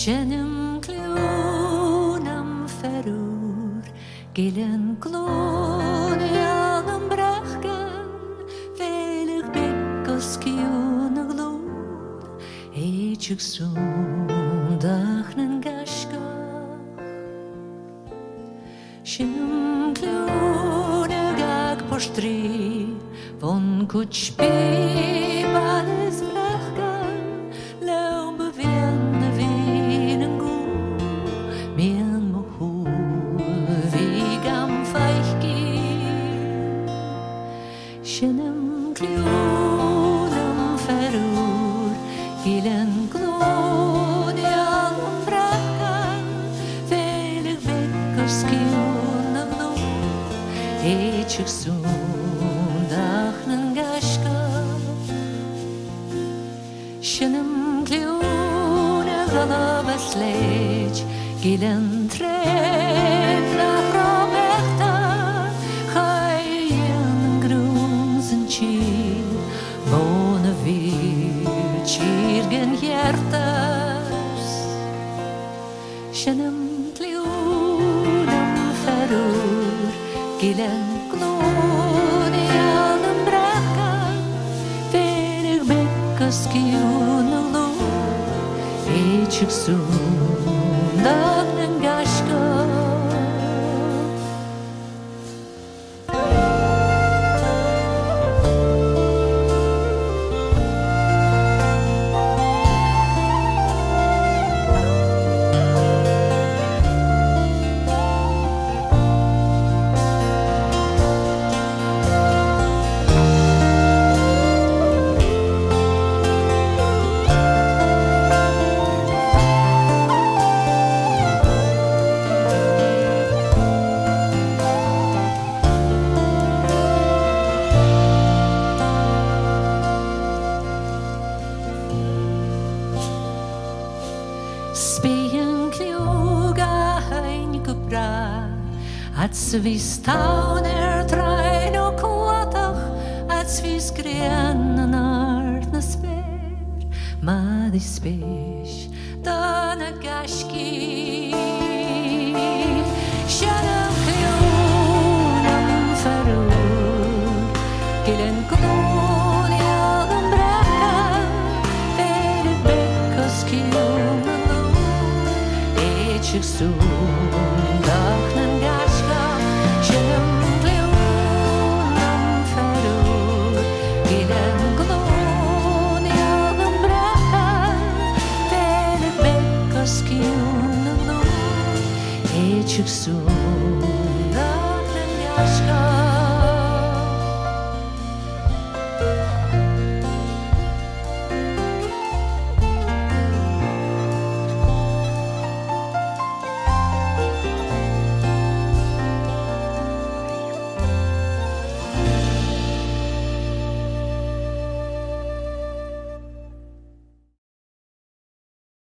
Seinneam Cliù nam ferúr, Gilen glóni an brachgan, Veilig bekkos kiún a glún, Éitig súndach nan gaskach. Seinneam Cliù gag postri, Von kuch bi bales brachgan, Leum bevienne vinen gu, Mien mo hu vi gam feich gi. Seinneam Cliù nam ferúr, Gilen glóni an brachgan, Veilig bekkos kiún a glún, Éitig súndach nan gaskach. Seinneam Cliù gala besleid, Gilen tred nach romechta, Chaien grunsen chiel, Mona vir chirgen hjertas. Seinneam Cliù nam ferúr, Gilen glóni an brachgan, Veilig bekkos kiún a glún, Éitig súndach nan gaskach. Spíonn Cliù ga hain go bra, At sa vís taun trein ó cuatach, At sa vís grian an art na spéir, Mad I spéis da na gaiscí. Seinneam Cliù nam ferúr, Gilen glóni an brachgan, Veilig bekkos kiún a glún, Éitig súndach nan gaskach. Seinneam Cliù nam ferúr, Gilen glóni an brachgan, Veilig bekkos kiún a glún, Éitig súndach nan gaskach.